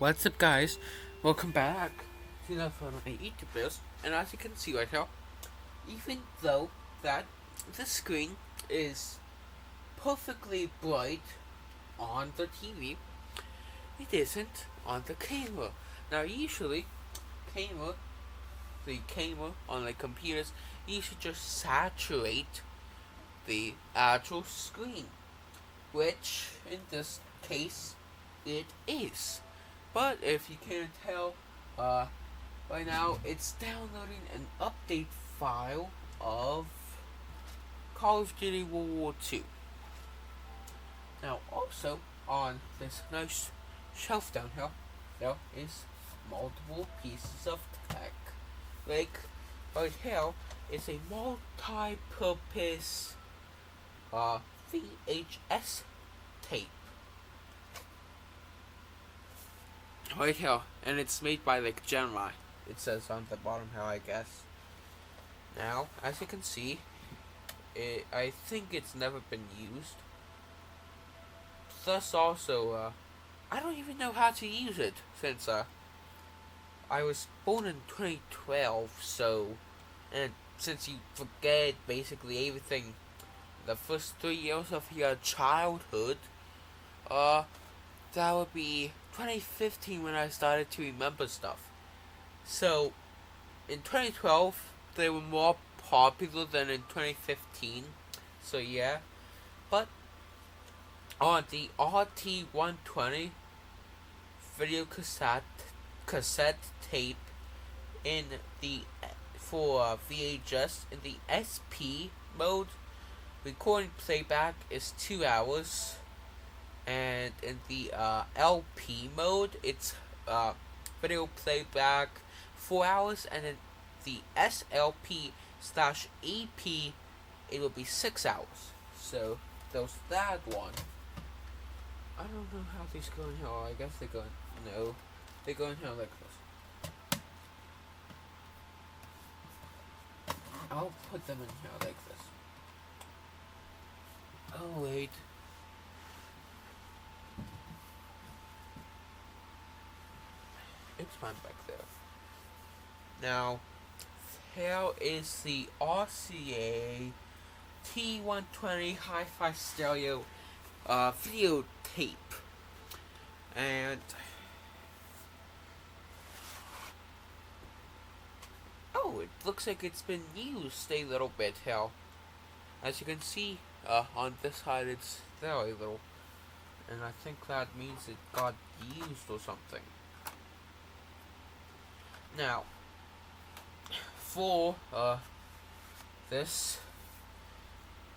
What's up, guys? Welcome back to the fun of my YouTube videos. And as you can see right here, even though that the screen is perfectly bright on the TV, it isn't on the camera. Now, usually, camera, the camera on the computers, you should just saturate the actual screen, which in this case it is. But if you can't tell, right now it's downloading an update file of Call of Duty World War II. Now, also on this nice shelf down here, there is multiple pieces of tech. Like right here is a multi-purpose VHS tape. Right here, and it's made by like Gemini. It says on the bottom here, I guess. Now, as you can see, I think it's never been used. Thus, also, I don't even know how to use it since I was born in 2012. So, and since you forget basically everything, the first 3 years of your childhood, that would be 2015 when I started to remember stuff. So, in 2012, they were more popular than in 2015. So, yeah. But, on the RT120 video cassette tape in the for VHS in the SP mode, recording playback is 2 hours, and in the LP mode, it's video playback 4 hours, and in the SLP/EP, it will be 6 hours. So there's that one. I don't know how these go in here. I guess they go in. No, they go in here like this. I'll put them in here like this. Oh wait. It's fine back there. Now, here is the RCA T120 Hi-Fi Stereo video tape. And oh, it looks like it's been used a little bit here. As you can see, on this side it's very little. And I think that means it got used or something. Now, for this,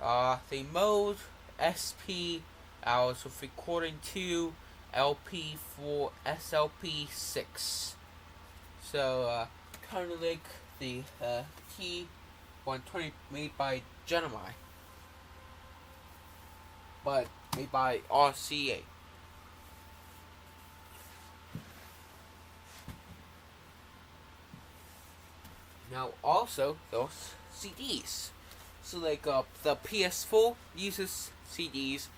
the mode SP hours of recording 2, LP for SLP6. So, kind of like the T120 made by Gemini, but made by RCA. Now, also, those CDs. So, like, the PS4 uses CDs,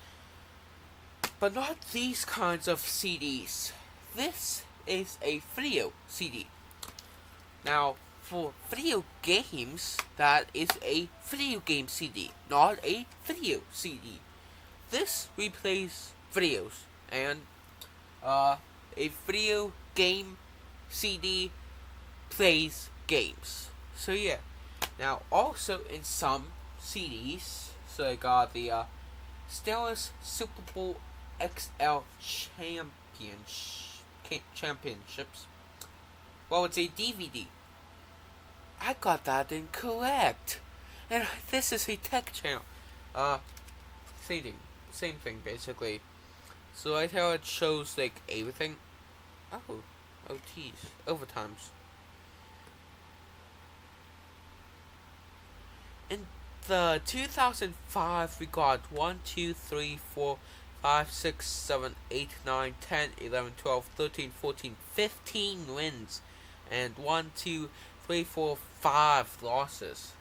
but not these kinds of CDs. This is a video CD. Now, for video games, that is a video game CD, not a video CD. This replays videos, and a video game CD plays games. So yeah. Now also in some CDs, so I got the Steelers Super Bowl XL Championships. Well, it's a DVD. I got that incorrect. And this is a tech channel. Same thing basically. So right here it shows like everything. Oh, OTs, overtimes. In the 2005, we got 1, 2, 3, 4, 5, 6, 7, 8, 9, 10, 11, 12, 13, 14, 15 wins, and 1, 2, 3, 4, 5 losses.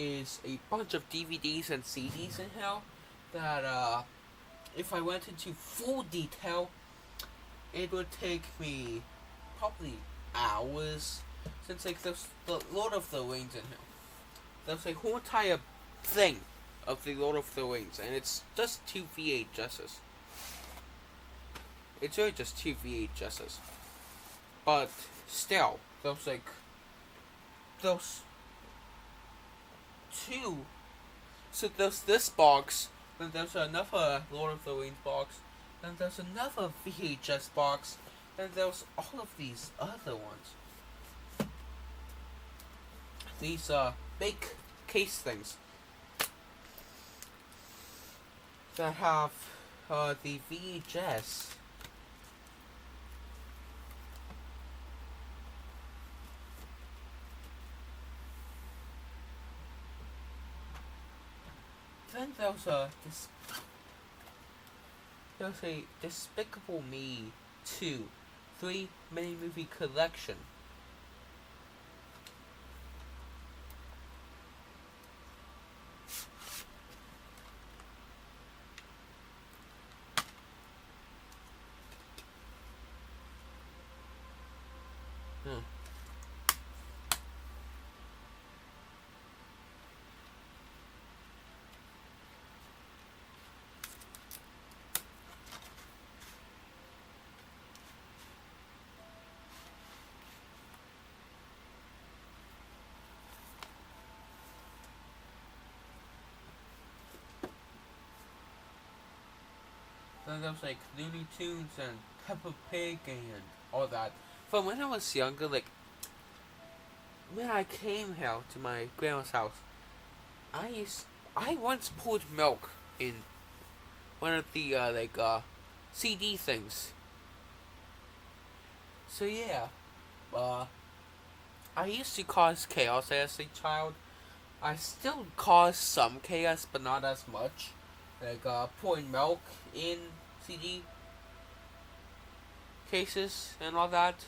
is a bunch of DVDs and CDs in here that if I went into full detail, it would take me probably hours. Since like there's the Lord of the Rings in here, there's a whole entire thing of the Lord of the Rings, and it's just two VHSs. It's really just two VHSs, but still, there's like those two. So there's this box, then there's another Lord of the Rings box, then there's another VHS box, then there's all of these other ones. These big case things that have the VHS. Then there's a Despicable Me 2 3 mini movie collection. Then there's like Looney Tunes and Peppa Pig and all that. From when I was younger, like when I came here to my grandma's house, I once poured milk in one of the CD things. So yeah, I used to cause chaos as a child. I still cause some chaos, but not as much. Like pouring milk in CD cases and all that.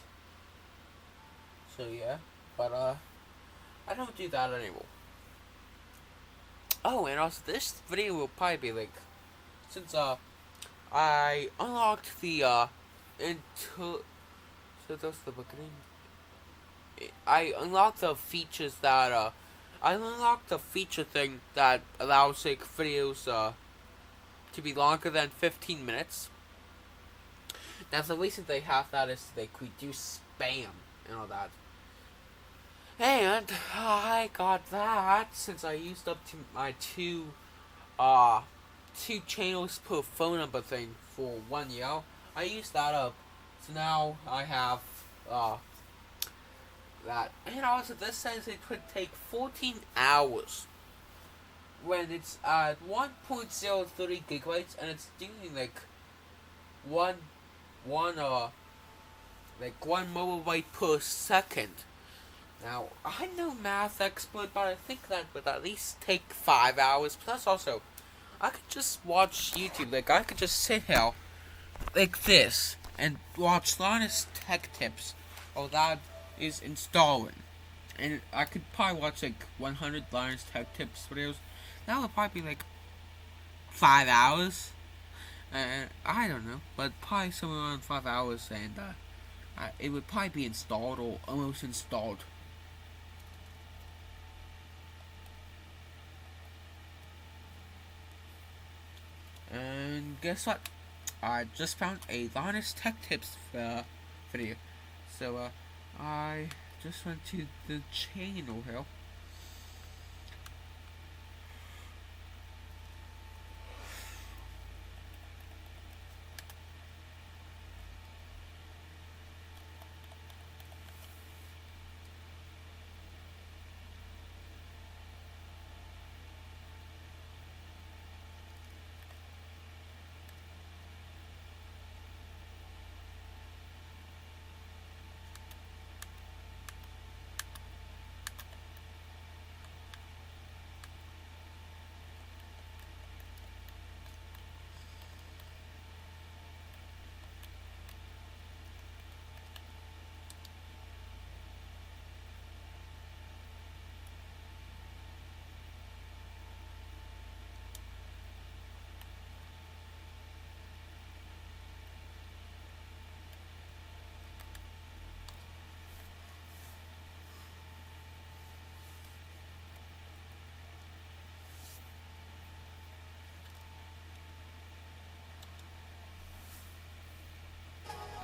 So yeah, but I don't do that anymore. Oh, and also this video will probably be like, since I unlocked the into, so that's the beginning. I unlocked the features that I unlocked the feature thing that allows like videos to be longer than 15 minutes. Now the reason they have that is to like reduce spam and all that. And I got that since I used up to my two channels per phone number thing for 1 year. I used that up. So now I have that. And also this says it could take 14 hours when it's at 1.03 gigabytes and it's doing like one megabyte per second. Now I'm no math expert, but I think that would at least take 5 hours. Plus also, I could just watch YouTube. Like I could just sit here like this and watch Linus Tech Tips. Oh, that is installing. And I could probably watch like 100 Linus Tech Tips videos. That would probably be like 5 hours. I don't know, but probably somewhere around 5 hours, and it would probably be installed or almost installed. And guess what? I just found a Linus Tech Tips video. So I just went to the channel here.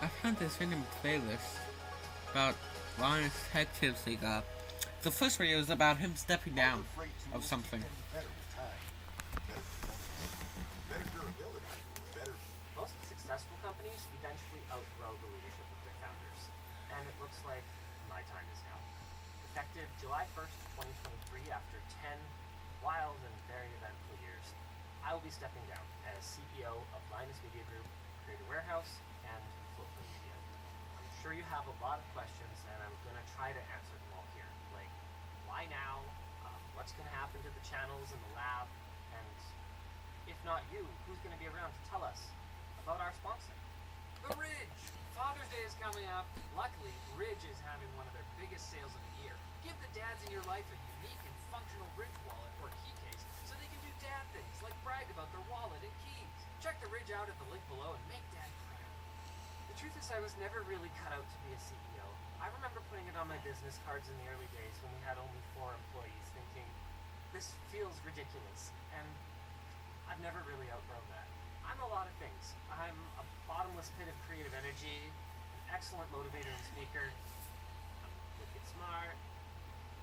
I found this random playlist about Linus Tech Tips he got. The first video is about him stepping down of something. Most successful companies eventually outgrow the leadership of their founders, and it looks like my time is now. Effective July 1st, 2023, after 10 wild and very eventful years, I will be stepping down as CEO of Linus Media Group, Creative Warehouse, and Floatplane Media. I'm sure you have a lot of questions, and I'm going to try to answer them all here. Like, why now? What's going to happen to the channels and the lab? And if not you, who's going to be around to tell us about our sponsor? The Ridge! Father's Day is coming up. Luckily, Ridge is having one of their biggest sales of the year. Give the dads in your life a unique and functional Ridge wallet or key case so they can do dad things like brag about their wallet and keys. Check the Ridge out at the link below and make dad proud. The truth is I was never really cut out to be a CEO. I remember putting it on my business cards in the early days when we had only 4 employees, thinking, this feels ridiculous, and I've never really outgrown that. I'm a lot of things. I'm a bottomless pit of creative energy, an excellent motivator and speaker. I'm wicked smart,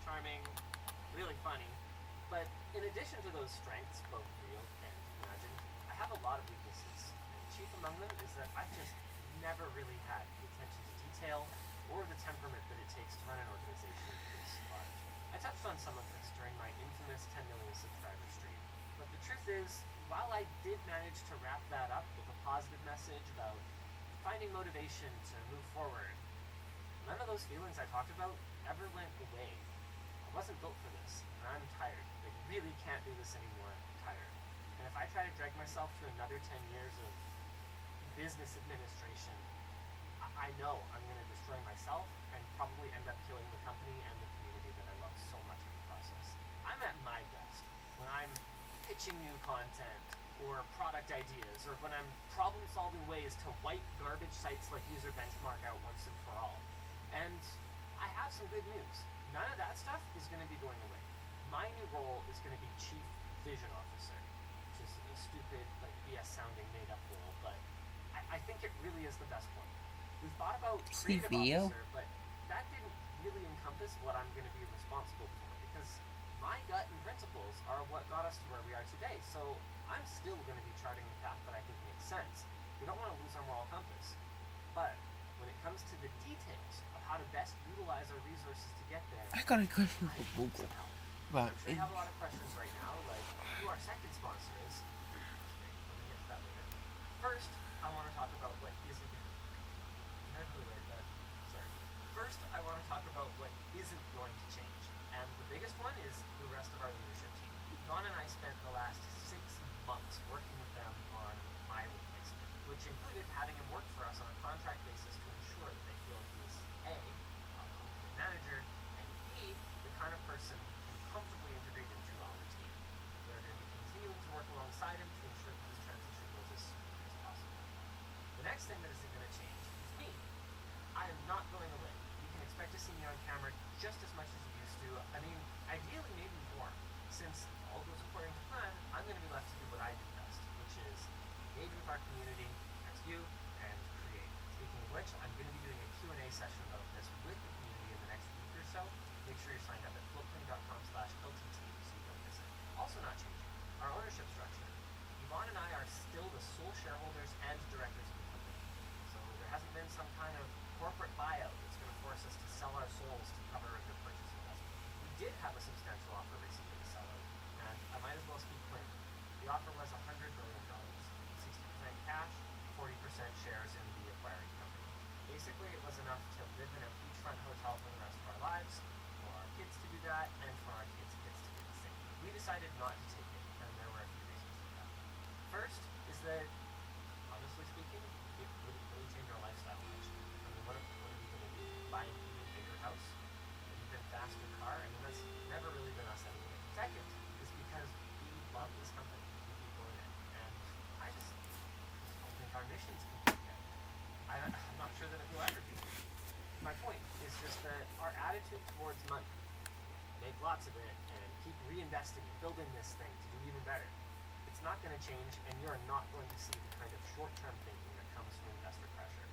charming, really funny. But in addition to those strengths, both real and imagined, I have a lot of weaknesses. And chief among them is that I've just never really had the attention to detail or the temperament that it takes to run an organization this large. I touched on some of this during my infamous 10 million subscriber stream. But the truth is, while I did manage to wrap that up with a positive message about finding motivation to move forward, none of those feelings I talked about ever went away. I wasn't built for this, and I'm tired. I really can't do this anymore. I'm tired. And if I try to drag myself through another 10 years of business administration, I know I'm going to destroy myself and probably end up killing the company and the community that I love so much in the process. I'm at my best when I'm pitching new content or product ideas, or when I'm problem solving ways to wipe garbage sites like User Benchmark out once and for all. And I have some good news. None of that stuff is going to be going away. My new role is going to be Chief Vision Officer, which is a stupid, like BS sounding made up role, but I think it really is the best one. We thought about Creative Officer, but that didn't really encompass what I'm going to be responsible for, because my gut and principles are what got us to where we are today, so I'm still going to be charting the path that I think makes sense. We don't want to lose our moral compass. But when it comes to the details of how to best utilize our resources to get there, I got a question for Google. I'm sure you have a lot of questions right now, like who our second sponsor is. Let me get to that later. First, I want to talk about what isn't. Sorry. First, I want to talk about what isn't going to change, and the biggest one is the rest of our leadership team. Dawn and I spent the last 6 months working with them on my replacement, which included having him work for us on a contract basis to ensure that they feel he's A, a competent manager, and B, the kind of person who comfortably integrate into our team. We're going to be continuing to work alongside him to ensure that this transition goes as smoothly as possible. The next thing that isn't going to change is me. I am not going away. You can expect to see me on camera just as much as you used to. I mean, ideally maybe more. Since all goes according to plan, I'm going to be left to do what I do best, which is engage with our community, that's you, and create. Speaking of which, I'm going to be doing a Q&A session about this with the community in the next week or so. Make sure you're signed up at floatplane.com/LTT so you don't miss it. Also not changing, our ownership structure. Yvonne and I are still the sole shareholders and directors of the company. So there hasn't been some kind of corporate buyout that's going to force us to sell our souls to cover the purchase investment. We did have a substantial offer recently to sell out, and I might as well speak clearly. The offer was $100 million, 60% cash, 40% shares in the acquiring company. Basically, it was enough to live in a beachfront hotel for the rest of our lives, for our kids to do that, and for our kids' kids to do the same. We decided not to take it, and there were a few reasons for that. First is that, honestly speaking, it wouldn't really change our lifestyle much. I mean, what are we going to do? Buy an even bigger house? An even faster car? I mean, that's never really been us anyway. Second is because we love this company and the people in it, and I just don't think our mission's complete yet. I'm not sure that it will ever be. My point is just that our attitude towards money, make lots of it and keep reinvesting and building this thing to do even better, it's not going to change, and you're not going to see the kind of short-term thinking that comes from investor pressure.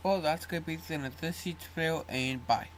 Well, that's gonna be the end of this YouTube video, and bye.